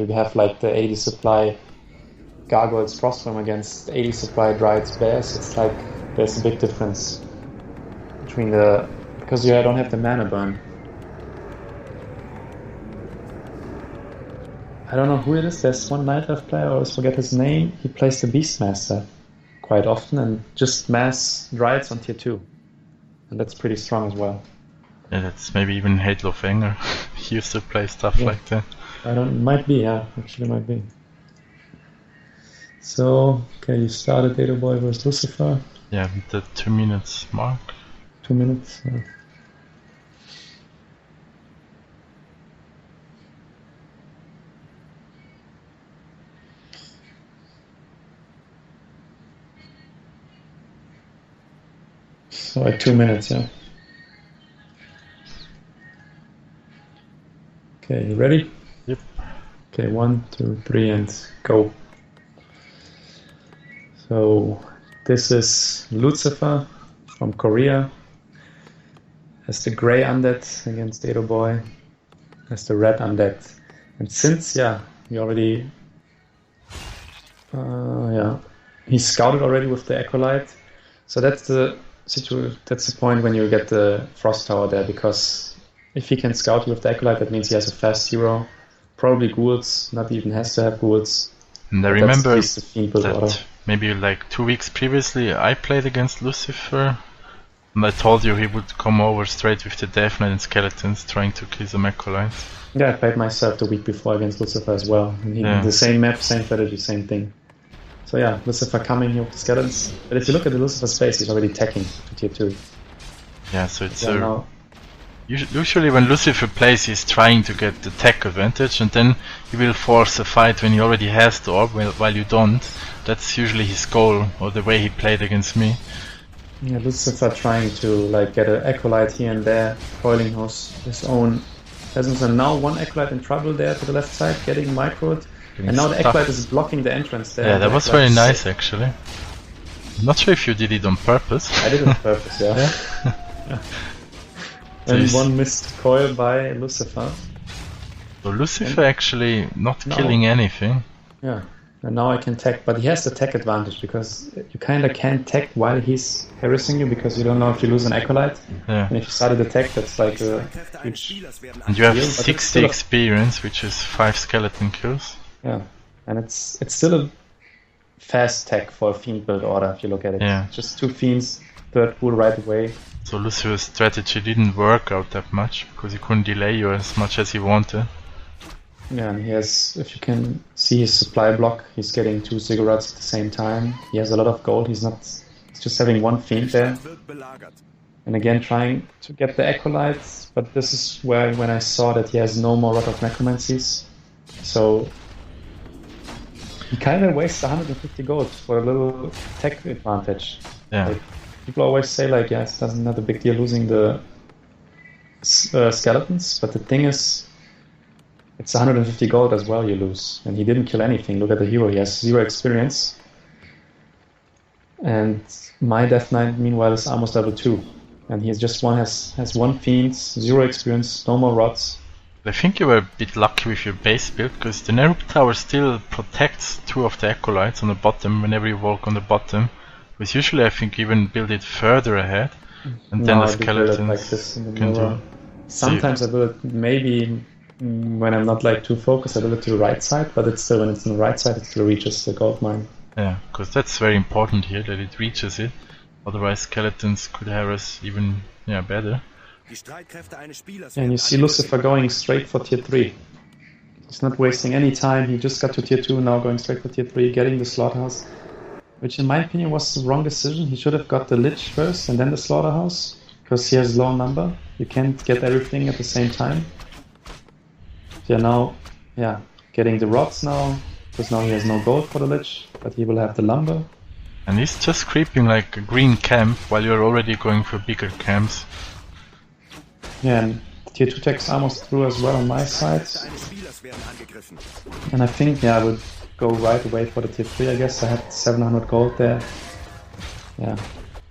you have like the 80 supply Gargoyles Frostworm against 80 supply Dryads Bears, it's like there's a big difference between the... because you don't have the mana burn. I don't know who it is, there's one Night Elf player, I always forget his name, he plays the Beastmaster quite often and just mass Dryads on tier 2. And that's pretty strong as well. Yeah, that's maybe even Halo Fanger. He used to play stuff like that. Might be, yeah, actually might be. So, okay, you started Edoboi versus Lucifer. Yeah, with the 2 minutes mark. 2 minutes, yeah. So at 2 minutes, yeah. Okay, you ready? Yep. Okay, 1, 2, 3, and go. So this is Lucifer from Korea. Has the gray undead against Edoboi. Has the red undead. And since, yeah, we already... he scouted already with the Acolyte. So that's the point when you get the Frost Tower there, because if he can scout you with the Acolyte, that means he has a fast hero. Probably ghouls, not even has to have ghouls. And I remember that maybe like 2 weeks previously I played against Lucifer, and I told you he would come over straight with the Death Knight and Skeletons trying to kill some Acolytes. Yeah, I played myself the week before against Lucifer as well. And the same map, same strategy, same thing. So yeah, Lucifer coming here with the Skeletons. But if you look at the Lucifer space, he's already attacking to tier 2. Yeah, so it's usually when Lucifer plays, he's trying to get the tech advantage, and then he will force a fight when he already has the orb, while you don't. That's usually his goal, or the way he played against me. Yeah, Lucifer trying to like get an Acolyte here and there, coiling his own presence, and now one Acolyte in trouble there to the left side, getting microed, and now the Acolyte is blocking the entrance there. Yeah, that was very nice actually. I'm not sure if you did it on purpose. I did it on purpose, yeah. Yeah. And one missed coil by Lucifer. So Lucifer actually not killing anything. Yeah, and now I can tech, but he has the tech advantage because you kind of can't tech while he's harassing you because you don't know if you lose an Acolyte. Yeah. And if you started the tech, that's like a huge... And you have 60 experience, which is 5 skeleton kills. Yeah, and it's still a fast tech for a Fiend build order if you look at it. Yeah. Just 2 Fiends, 3rd pool right away. So Lucifer's strategy didn't work out that much because he couldn't delay you as much as he wanted. Yeah, and he has, if you can see his supply block, he's getting 2 Ziggurats at the same time. He has a lot of gold, he's just having 1 Fiend there. And again trying to get the Acolytes, but this is when I saw that he has no more Rod of Necromancies. So he kind of wastes 150 gold for a little tech advantage. Yeah. Like, people always say like, yes, it's not a big deal losing the Skeletons, but the thing is, it's 150 gold as well you lose, and he didn't kill anything. Look at the hero, he has 0 experience. And my Death Knight, meanwhile, is almost level 2. And he has 1 Fiend, 0 experience, no more rods. I think you were a bit lucky with your base build, because the Nerub Tower still protects 2 of the Acolytes on the bottom whenever you walk on the bottom. Because usually I think you even build it further ahead, and then the Skeletons like this in the mirror. Sometimes I build it maybe when I'm not like too focused, I build it to the right side, but it's still, when it's on the right side, it still reaches the gold mine. Yeah, because that's very important here, that it reaches it. Otherwise Skeletons could harass even better. And you see Lucifer going straight for tier 3. He's not wasting any time, he just got to tier 2, now going straight for tier 3, getting the Slaughterhouse. Which in my opinion was the wrong decision. He should have got the Lich first and then the Slaughterhouse, because he has low number. You can't get everything at the same time. So now, getting the rods now, because now he has no gold for the Lich, but he will have the lumber. And he's just creeping like a green camp while you're already going for bigger camps. Yeah, and tier 2 tech's almost through as well on my side. And I think, I would go right away for the tier 3, I guess. I had 700 gold there. Yeah.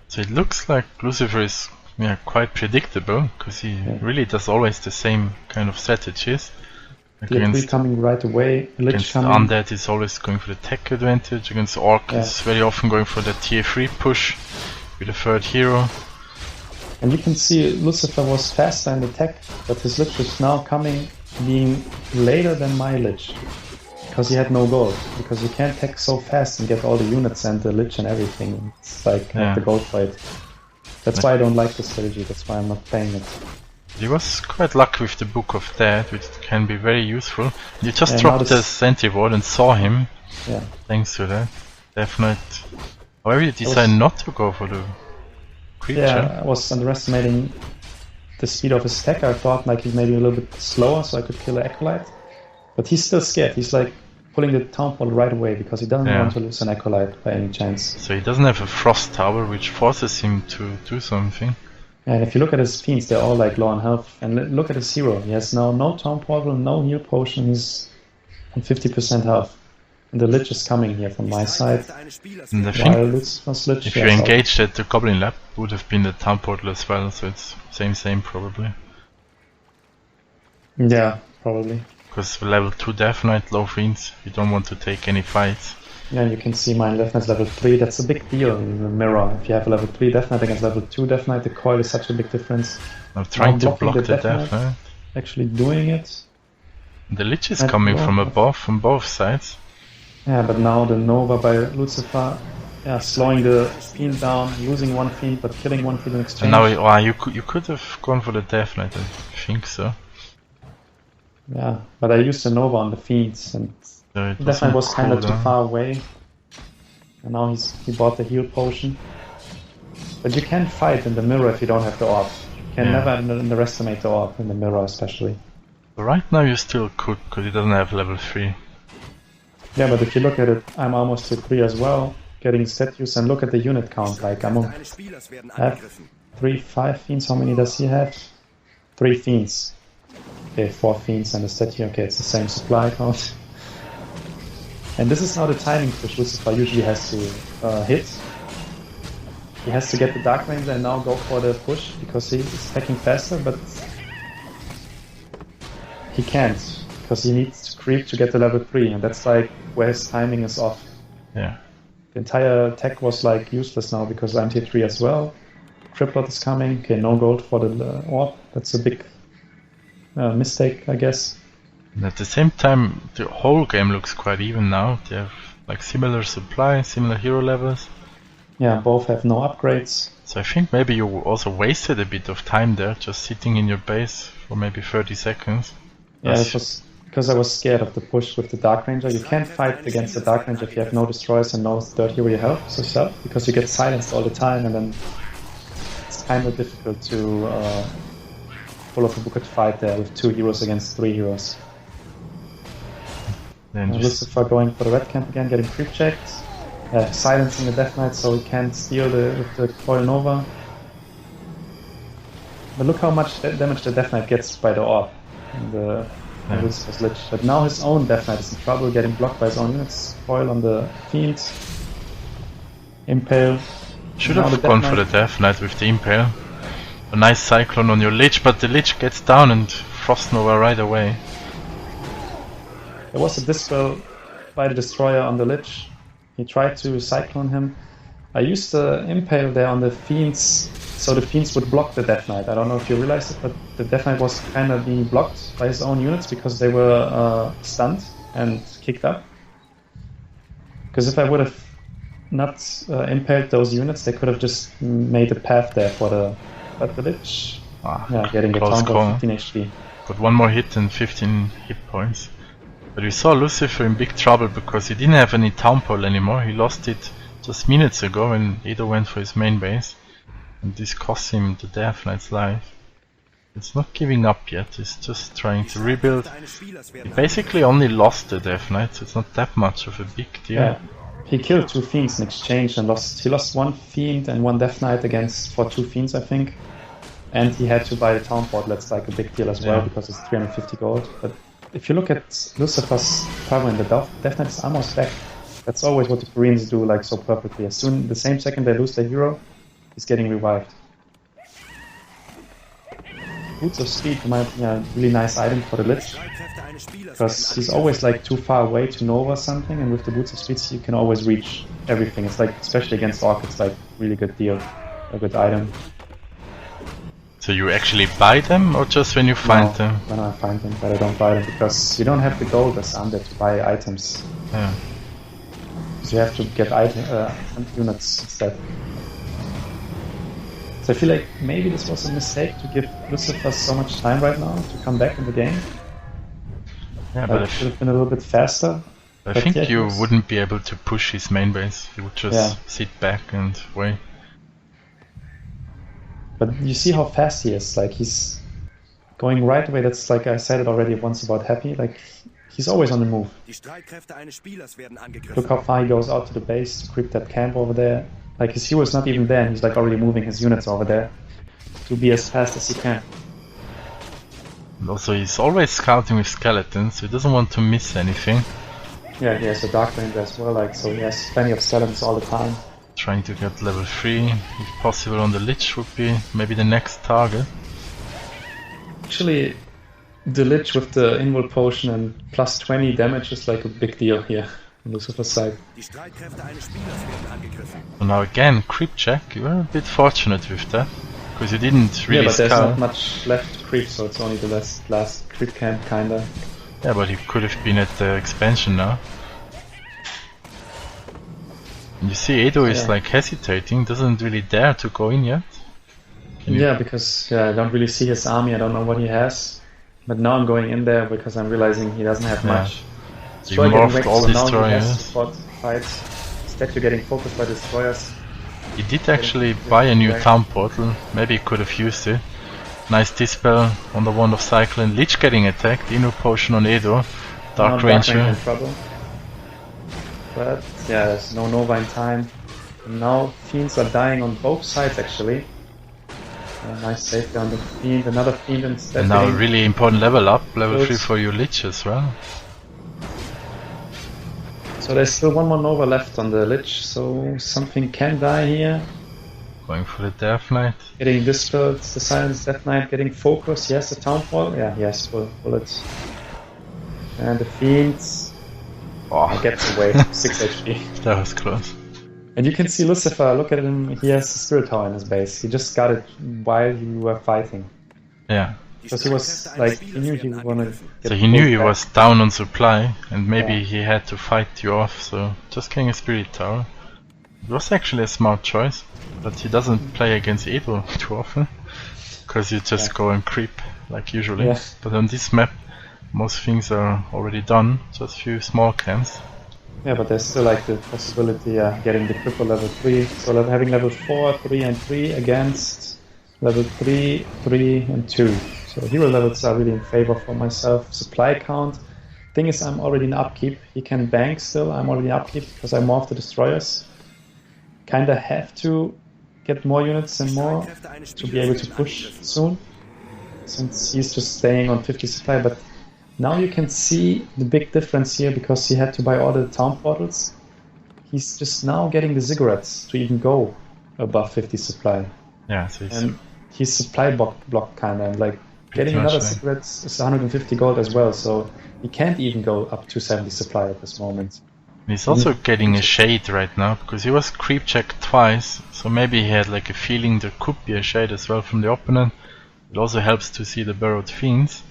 So it looks like Lucifer is quite predictable, because he really does always the same kind of strategies. Tier 3 coming right away, Lich coming. Undead is always going for the tech advantage, against Orc is very often going for the tier 3 push with the third hero. And you can see Lucifer was faster in the tech, but his Lich is now coming being later than my Lich. Because he had no gold. Because you can't tech so fast and get all the units and the Lich and everything. It's like the gold fight. That's why I don't like this strategy, that's why I'm not playing it. He was quite lucky with the Book of Dead, which can be very useful. You just dropped the sentry ward and saw him. Yeah. Thanks to that. Definite. However, you decided not to go for the creature. Yeah, I was underestimating the speed of his tech. I thought like he's maybe a little bit slower so I could kill the Acolyte. But he's still scared. He's like pulling the town portal right away because he doesn't want to lose an Acolyte by any chance. So he doesn't have a Frost Tower, which forces him to do something. And if you look at his fiends, they're all like low on health. And look at his hero. He has now no town portal, no heal potion. He's on 50% health. And the Lich is coming here from my side. And I think if you engaged at the Goblin Lab, would have been the town portal as well. So it's same probably. Yeah, probably. Because level 2 Death Knight, low fiends, you don't want to take any fights. Yeah, you can see mine Death Knight's level 3, that's a big deal in the mirror. If you have a level 3 Death Knight against level 2 Death Knight, the coil is such a big difference. I'm trying to block the Death Knight. Actually doing it. The Lich is coming from above, from both sides. Yeah, but now the Nova by Lucifer, slowing the fiend down, losing one fiend but killing one fiend in exchange. And now you could have gone for the Death Knight, I think so. Yeah, but I used the Nova on the fiends and the Death Knight was kind of too far away. And now he bought the heal potion. But you can't fight in the mirror if you don't have the orb. You can never underestimate the orb in the mirror especially. But right now you still could, because he doesn't have level 3. Yeah, but if you look at it, I'm almost to 3 as well, getting statues, and look at the unit count. Like I have 5 fiends. How many does he have? 3 fiends. Okay, 4 fiends and a statue. Okay, it's the same supply count. And this is now the timing push Lucifer usually has to hit. He has to get the Dark Ranger and now go for the push because he is attacking faster, but he can't because he needs to creep to get to level 3, and that's like where his timing is off. Yeah. The entire attack was like useless now because I'm tier 3 as well. Cripplet is coming. Okay, no gold for the orb. That's a big mistake, I guess. And at the same time, the whole game looks quite even now. They have like similar supply, similar hero levels. Yeah, both have no upgrades. So I think maybe you also wasted a bit of time there, just sitting in your base for maybe 30 seconds. Yeah, it was because I was scared of the push with the Dark Ranger. You can't fight against the Dark Ranger if you have no destroyers and no third hero you help yourself, because you get silenced all the time, and then it's kind of difficult to pull off a bucket fight there with 2 heroes against 3 heroes. Lucifer going for the red camp again, getting creep checked, silencing the Death Knight so he can't steal with the Coil Nova. But look how much damage the Death Knight gets by the orb in the Lucifer's Lich. But now his own Death Knight is in trouble, getting blocked by his own units. Coil on the Fiend. Impale. Should have gone for the Death Knight with the Impale. A nice Cyclone on your Lich, but the Lich gets down and Frost Nova right away. There was a Dispel by the Destroyer on the Lich. He tried to Cyclone him. I used the Impale there on the Fiends, so the Fiends would block the Death Knight. I don't know if you realized it, but the Death Knight was kind of being blocked by his own units because they were stunned and kicked up. Because if I would have not impaled those units, they could have just made a path there for the... But the Lich... getting the town for 15 HP. Got one more hit and 15 hit points. But we saw Lucifer in big trouble because he didn't have any town pole anymore. He lost it just minutes ago when Edo went for his main base. And this cost him the Death Knight's life. It's not giving up yet, it's just trying to rebuild. He basically only lost the Death Knight, so it's not that much of a big deal. Yeah. He killed 2 Fiends in exchange and he lost 1 Fiend and 1 Death Knight for 2 Fiends, I think. And he had to buy the town port. That's like a big deal as well because it's 350 gold. But if you look at Lucifer's power in the Death Knight is almost back. That's always what the Koreans do like so perfectly. As soon, the same second they lose their hero, he's getting revived. Boots of Speed, in my opinion, really nice item for the Lich. Because he's always like too far away to Nova something, and with the Boots of Speed you can always reach everything. It's like, especially against Orc, it's like really good deal, a good item. So you actually buy them, or just when you find them? When I find them, but I don't buy them, because you don't have the gold as Undead to buy items. Yeah. So you have to get units instead. So I feel like maybe this was a mistake to give Lucifer so much time right now to come back in the game. Yeah, but it should have been a little bit faster. I think you wouldn't be able to push his main base. You would just sit back and wait. But you see how fast he is. Like, he's going right away. That's like I said it already once about Happy. Like, he's always on the move. Look how far he goes out to the base to creep that camp over there. Like, his hero is not even there, and he's like already moving his units over there to be as fast as he can. And also, he's always scouting with skeletons, so he doesn't want to miss anything. Yeah, he has a Dark Ranger as well, like, so he has plenty of skeletons all the time. Trying to get level 3, if possible on the Lich, would be maybe the next target. Actually, the Lich with the Invul Potion and plus 20 damage is like a big deal here on Lucifer's side. So now again, creep check. You were a bit fortunate with that, because you didn't really scout. Yeah, but there's not much left to creep, so it's only the last creep camp, kinda. Yeah, but he could have been at the expansion now. And you see Edo is like hesitating, doesn't really dare to go in yet. Because I don't really see his army, I don't know what he has. But now I'm going in there because I'm realizing he doesn't have much. So you morphed all destroyers. Instead you're getting focused by destroyers. He did actually buy a new town portal, maybe he could have used it. Nice Dispel on the Wand of Cyclone, Lich getting attacked, Innu Potion on Edo, Dark Ranger. In trouble. But yeah, there's no Nova in time. And now Fiends are dying on both sides actually. Nice save down the Fiend, another Fiend instead. And now a really important level up, level 3 for your Lich as well. So there's still one more Nova left on the Lich, so something can die here. Going for the Death Knight. Getting Dispelled, the Silence Death Knight, getting focus. He has the Townfall. Yeah, he has full bullets. And the Fiends. Oh, gets away. 6 HP. That was close. And you can see Lucifer, look at him, he has a Spirit Tower in his base. He just got it while you were fighting. Yeah. Because he was like, he knew he was gonna get. So he knew he was down on supply, and maybe he had to fight you off, so just getting a Spirit Tower. It was actually a smart choice, but he doesn't play against Edo too often, because you just go and creep like usually. Yeah. But on this map, most things are already done, just a few small camps. Yeah, but there's still like the possibility of getting the cripple level 3. So having level 4, 3 and 3 against level 3, 3 and 2. So hero levels are really in favor for myself. Supply count. Thing is, I'm already in upkeep. He can bank still. I'm already in upkeep because I morphed the destroyers. Kinda have to get more units and more to be able to push soon. Since he's just staying on 50 supply, but now you can see the big difference here because he had to buy all the town portals. He's just now getting the ziggurats to even go above 50 supply. Yeah, so he's supply block kind of, and like getting another ziggurat is 150 gold as well, so he can't even go up to 70 supply at this moment. He's also getting a shade right now because he was creep checked twice, so maybe he had like a feeling there could be a shade as well from the opponent. It also helps to see the burrowed fiends.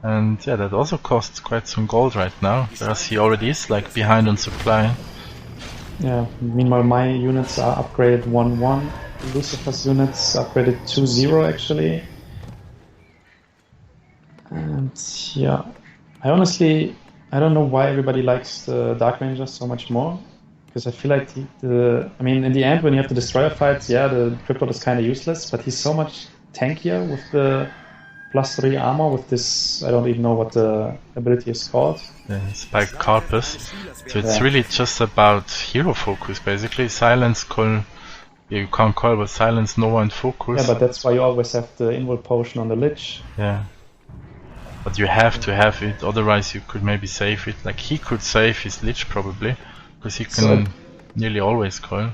And yeah, that also costs quite some gold right now, whereas he already is like behind on supply. Yeah, meanwhile my units are upgraded 1-1, Lucifer's units upgraded 2-0 actually. And yeah, I don't know why everybody likes the Dark Ranger so much more. Because I feel like I mean, in the end when you have the destroyer fights, yeah, the cripple is kind of useless, but he's so much tankier with the +3 armor with this, I don't even know what the ability is called. Yeah, Spike Carpus. So it's really just about hero focus basically. Silence, call, you can't call, but silence, Nova and focus. Yeah, but that's why you always have the Invul Potion on the Lich. Yeah. But you have to have it, otherwise you could maybe save it. Like he could save his Lich probably, because he can nearly always coil.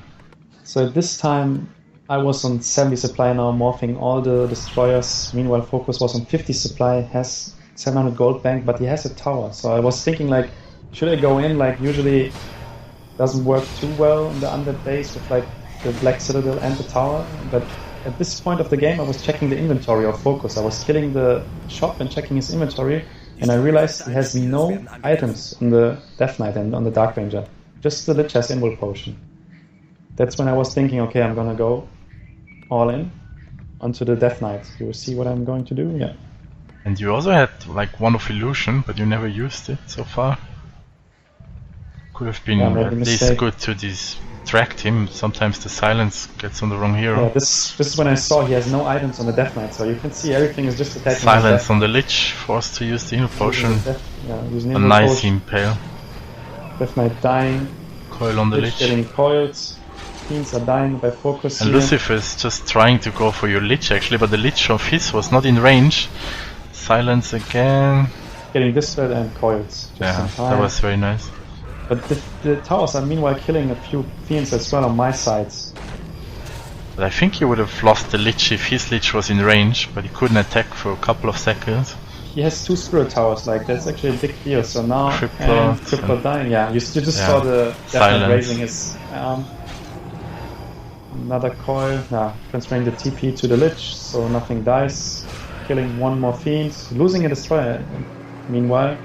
So this time I was on 70 supply now, morphing all the destroyers. Meanwhile, Focus was on 50 supply, has 700 gold bank, but he has a tower. So I was thinking, like, should I go in? Like, usually doesn't work too well in the Undead base with like the Black Citadel and the tower. But at this point of the game, I was checking the inventory of Focus. I was killing the shop and checking his inventory, and I realized he has no items on the Death Knight and on the Dark Ranger. Just the Lich has Invul Potion. That's when I was thinking, okay, I'm gonna go all in onto the Death Knight. You will see what I'm going to do, yeah. And you also had like one of Illusion, but you never used it so far. Could have been at least good to distract him. Sometimes the silence gets on the wrong hero. Yeah, this is when I saw he has no items on the Death Knight, so you can see everything is just attacking. Silence on the Lich, forced to use the Invul Potion. A nice impale. Death Knight dying. Coil on the Lich. Getting coiled. Fiends are dying by Focus. And Lucifer is just trying to go for your Lich actually, but the Lich of his was not in range. Silence again. Getting destroyed and coiled. Yeah, that was very nice. But the towers are meanwhile killing a few Fiends as well on my side. But I think he would have lost the Lich if his Lich was in range, but he couldn't attack for a couple of seconds. He has 2 Spirit Towers, like that's actually a big deal. So now Crippler dying, yeah. You just saw the Death Knight raising his arm. Another coil, transferring the TP to the Lich, so nothing dies. Killing one more Fiend, losing a Destroyer. Meanwhile,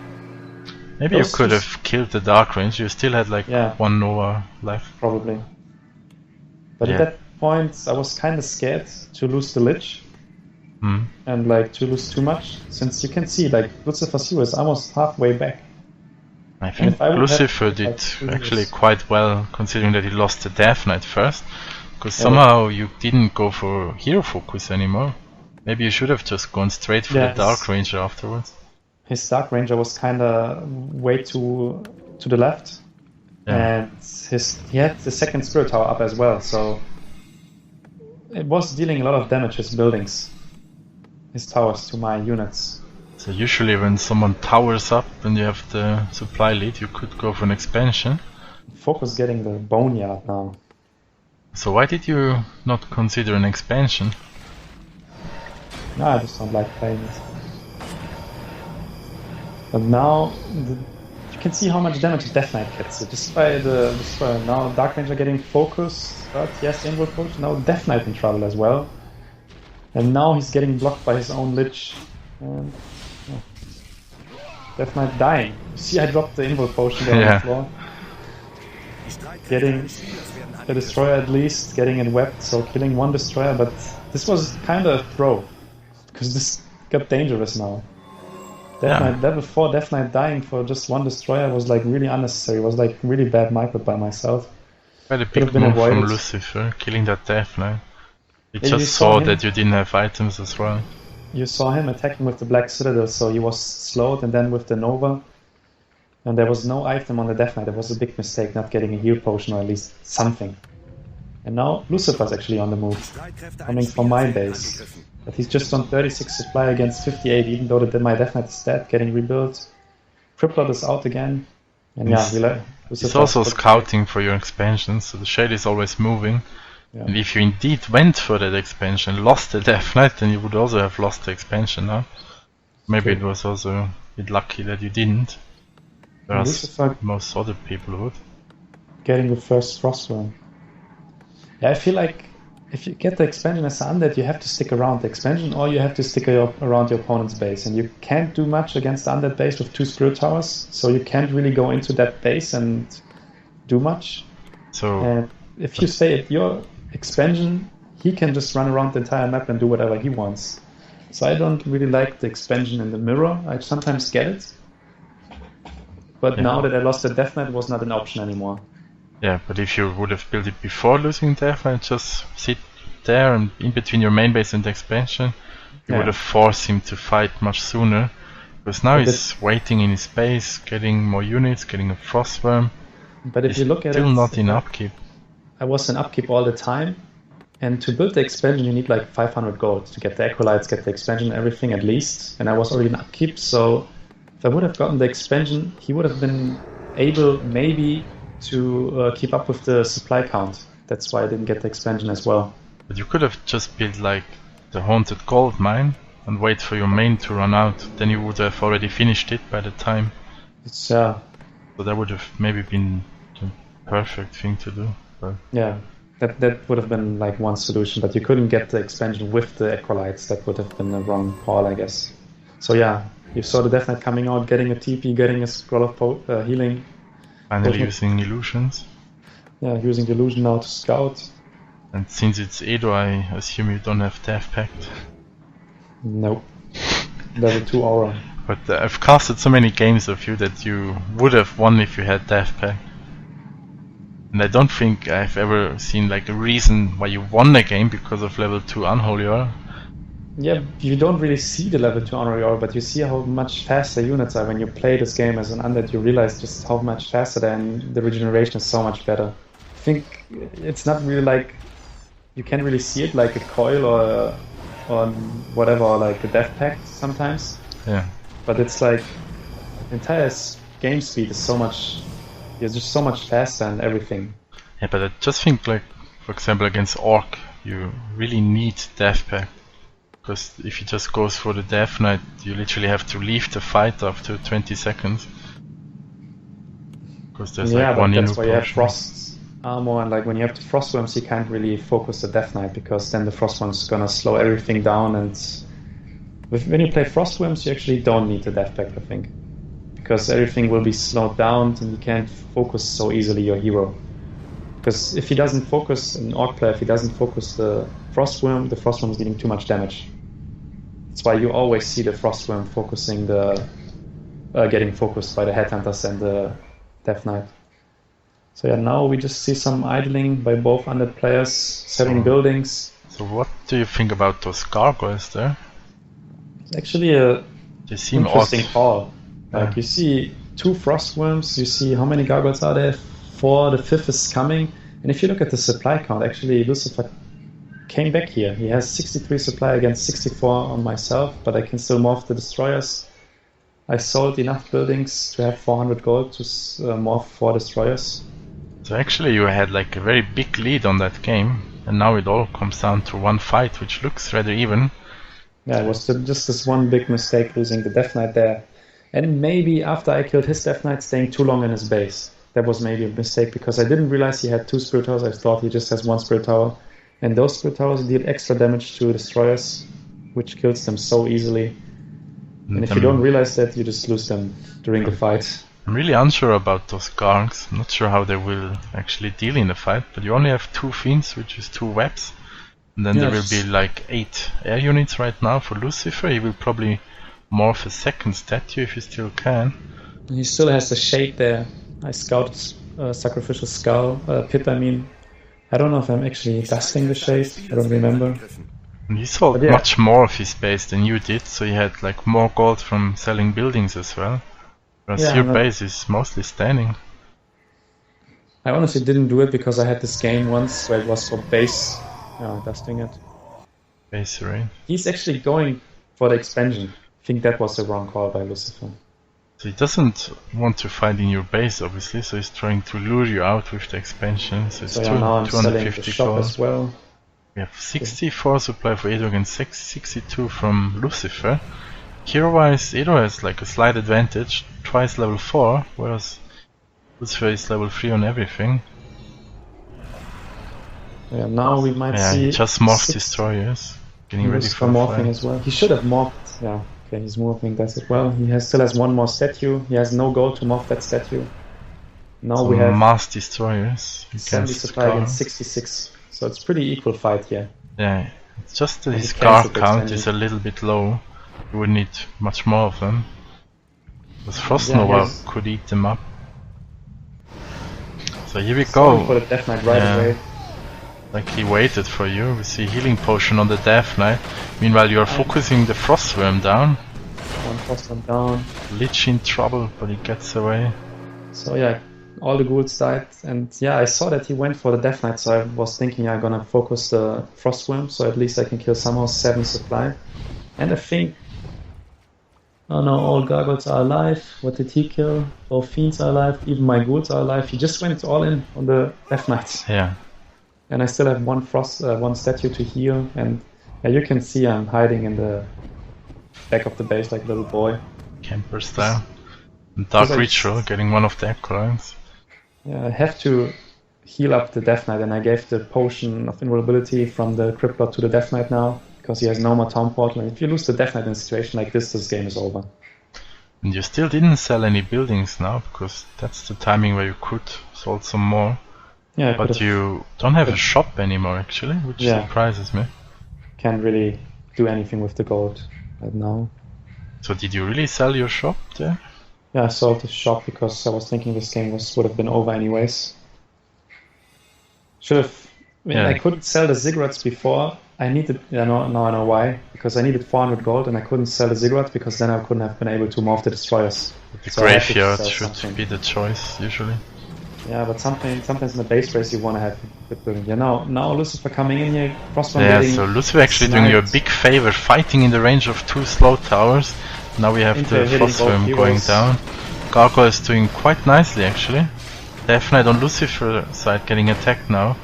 maybe you could have killed the Dark Range. You still had like one Nova left. Probably. But at that point, I was kind of scared to lose the Lich. And like to lose too much, since you can see like Lucifer's hero is almost halfway back. I think Lucifer did actually quite well, considering that he lost the Death Knight first. Because somehow you didn't go for hero focus anymore. Maybe you should have just gone straight for the Dark Ranger afterwards. His Dark Ranger was kinda way to the left. And he had the second Spirit Tower up as well, so it was dealing a lot of damage, his buildings. His towers to my units. So usually when someone towers up and you have the supply lead, you could go for an expansion. Focus getting the Boneyard now. So why did you not consider an expansion? No, I just don't like playing it. But now, you can see how much damage Death Knight gets. Just by the Destroyer. Now Dark Ranger getting focused, but yes, Invul Potion. Now Death Knight in trouble as well. And now he's getting blocked by his own Lich. And Death Knight dying. You see, I dropped the Invul Potion there on the floor. Getting a Destroyer at least, getting it webbed, so killing one Destroyer, but this was kind of a throw. Because this got dangerous now. Death Knight, level 4 Death Knight dying for just one Destroyer was like really unnecessary. It was like really bad micro by myself. Quite a big move from Lucifer, killing that Death Knight. He just saw that you didn't have items as well. You saw him attacking with the Black Citadel, so he was slowed, and then with the Nova. And there was no item on the Death Knight. It was a big mistake not getting a heal potion or at least something. And now Lucifer's actually on the move, coming from my base. But he's just on 36 supply against 58, even though my Death Knight is dead, getting rebuilt. Crippler is out again. And he's also scouting for your expansion, so the shade is always moving. And if you indeed went for that expansion, lost the Death Knight, then you would also have lost the expansion now. Maybe it was also a bit lucky that you didn't. Whereas most other people would. Getting the first Frostworm. Yeah, I feel like if you get the expansion as Undead, you have to stick around the expansion, or you have to stick around your opponent's base. And you can't do much against the Undead base with 2 Spirit Towers, so you can't really go into that base and do much. And if you stay at your expansion, he can just run around the entire map and do whatever he wants. So I don't really like the expansion in the mirror. I sometimes get it. But now that I lost the Death Knight, it was not an option anymore. Yeah, but if you would have built it before losing Death Knight, just sit there and in between your main base and the expansion, you would have forced him to fight much sooner. Because now he's waiting in his base, getting more units, getting a Frostworm. But if you look at it, still not in upkeep. I was in upkeep all the time, and to build the expansion you need like 500 gold to get the acolytes, get the expansion, everything at least, and I was already in upkeep, so if I would have gotten the expansion, he would have been able maybe to keep up with the supply count. That's why I didn't get the expansion as well. But you could have just built like the haunted gold mine and wait for your main to run out. Then you would have already finished it by the time. So that would have maybe been the perfect thing to do. But yeah, that would have been like one solution, but you couldn't get the expansion with the Acolytes. That would have been a wrong call, I guess. So yeah, you saw the Death Knight coming out, getting a TP, getting a Scroll of Healing. Finally using illusions. Yeah, using the illusion now to scout. And since it's Edo, I assume you don't have Death Pact. Nope. Level 2 aura. But I've casted so many games of you that you would have won if you had Death Pact. And I don't think I've ever seen like a reason why you won a game because of level 2 Unholy Aura. Yeah, you don't really see the level 2 Unholy Aura, but you see how much faster units are. When you play this game as an Undead, you realize just how much faster they are, and the regeneration is so much better. I think it's not really like... You can't really see it like a coil or whatever, or like a Death Pact sometimes. Yeah. But it's like the entire game speed is so much... You're just so much faster and everything. Yeah, but I just think like, for example, against Orc, you really need Death Pact. Because if he just goes for the Death Knight, you literally have to leave the fight after 20 seconds. Because there's like one that's Inu why you have potion. Frost armor, and like when you have the Frost Worms, you can't really focus the Death Knight, because then the Frost Worms gonna slow everything down, and when you play Frost Worms, you actually don't need the Death Pact, I think. Because everything will be slowed down and you can't focus so easily your hero. Because if he doesn't focus, an Orc player, if he doesn't focus the Frost Worm is dealing too much damage. That's why you always see the Frost Worm focusing getting focused by the Headhunters and the Death Knight. So yeah, now we just see some idling by both Undead players, selling buildings. So what do you think about those gargoyles there? It's actually a interesting call. Like you see 2 Frost Worms, you see how many gargoyles are there? 4, the 5th is coming. And if you look at the supply count, actually Lucifer came back here. He has 63 supply against 64 on myself, but I can still morph the destroyers. I sold enough buildings to have 400 gold to morph 4 destroyers. So actually you had like a very big lead on that game, and now it all comes down to one fight, which looks rather even. Yeah, it was just this one big mistake losing the Death Knight there. And maybe after I killed his Death Knight, staying too long in his base. That was maybe a mistake, because I didn't realize he had 2 Spirit Towers. I thought he just has 1 Spirit Tower. And those Spirit Towers deal extra damage to destroyers, which kills them so easily. And if you don't realize that, you just lose them during the fight. I'm really unsure about those Gargs. I'm not sure how they will actually deal in the fight, but you only have 2 Fiends, which is 2 webs. And then there will be like 8 air units right now for Lucifer. He will probably morph a second statue if he still can. He still has the shade there. I scouted Sacrificial Skull, Pit I mean. I don't know if I'm actually dusting the shade, I don't remember. And he sold much more of his base than you did, so he had like more gold from selling buildings as well. Whereas your base is mostly standing. I honestly didn't do it because I had this game once where it was for base, dusting it. Base raid. He's actually going for the expansion. I think that was the wrong call by Lucifer. So he doesn't want to fight in your base, obviously, so he's trying to lure you out with the expansion. So it's now I'm 250 gold as well. We have 64 supply for Edo against 62 from Lucifer. Hero-wise, Edo has like a slight advantage, twice level 4, whereas Lucifer is level 3 on everything. Yeah, now we might see... he just morphed destroyers, getting ready for morphing as well. He should have morphed, okay, he's morphing, that's it. Well, he still has 1 more statue, he has no gold to morph that statue. Now we have mass destroyers 70 supply against 66, so it's pretty equal fight here. Yeah, it's just that his guard count is a little bit low. You would need much more of them. Because Frost Nova could eat them up. So here we go. For the Death Knight right away. Like he waited for you. We see healing potion on the Death Knight. Meanwhile you are focusing the Frostworm down. 1 Frostworm down. Lich in trouble, but he gets away. So yeah, all the ghouls died, and I saw that he went for the Death Knight, so I was thinking I'm gonna focus the Frostworm, so at least I can kill somehow 7 supply. And I think... Oh no, all gargoyles are alive. What did he kill? All fiends are alive, even my ghouls are alive. He just went all in on the Death Knights. Yeah. And I still have one statue to heal, and yeah, you can see I'm hiding in the back of the base like a little boy. Camper style. Dark Ritual, getting one of the Echo. Yeah, I have to heal up the Death Knight, and I gave the potion of invulnerability from the Crypt Lord to the Death Knight now, because he has no more Town Portal, and if you lose the Death Knight in a situation like this game is over. And you still didn't sell any buildings now, because that's the timing where you could sold some more. Yeah, but you don't have a shop anymore actually, which surprises me. Can't really do anything with the gold right now. So did you really sell your shop there? Yeah, I sold the shop because I was thinking this game would have been over anyways. Should have. I couldn't sell the ziggurats before. I needed. Now I know why. Because I needed 400 gold and I couldn't sell the ziggurats because then I couldn't have been able to morph the destroyers. The graveyard should be the choice usually. Yeah, but sometimes in the base race you want to have good building. Yeah, now Lucifer coming in here, Frostborn getting so Lucifer actually doing you a big favor, fighting in the range of 2 slow towers. Now we have the Frostworm going down. Gargoyle is doing quite nicely actually. Death Knight on Lucifer side getting attacked now.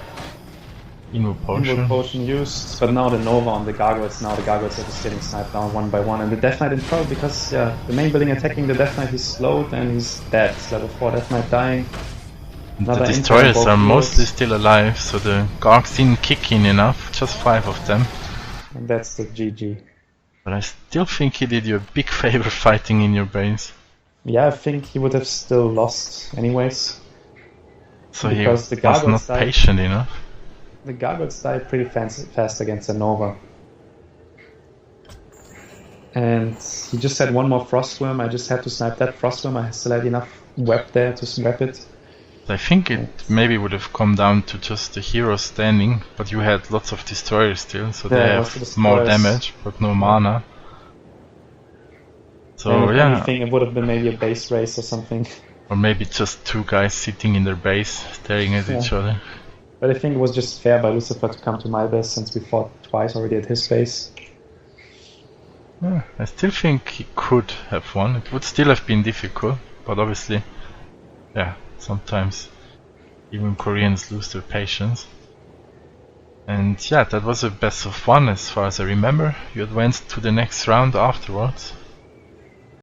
Invo potion used, but now the Nova on the Gargoyles. Now the Gargoyles are just getting sniped down one by one, and the Death Knight in trouble because the main building attacking the Death Knight, he's slowed and he's dead. It's level 4 Death Knight dying. The destroyers are mostly still alive, so the Gargs didn't kick in enough, just 5 of them. And that's the GG. But I still think he did you a big favor fighting in your base. Yeah, I think he would have still lost anyways. So he was not patient enough. The Gargoyles died pretty fast against the Nova. And he just had one more Frostworm, I just had to snipe that Frostworm, I still had enough web there to snipe it. I think it maybe would have come down to just the hero standing, but you had lots of destroyers still, so they have more damage, but no mana. So if anything, it would have been maybe a base race or something. Or maybe just 2 guys sitting in their base, staring at each other. But I think it was just fair by Lucifer to come to my base, since we fought twice already at his base. Yeah, I still think he could have won. It would still have been difficult, but obviously, sometimes even Koreans lose their patience. And yeah, that was a best of 1 as far as I remember. You advanced to the next round afterwards.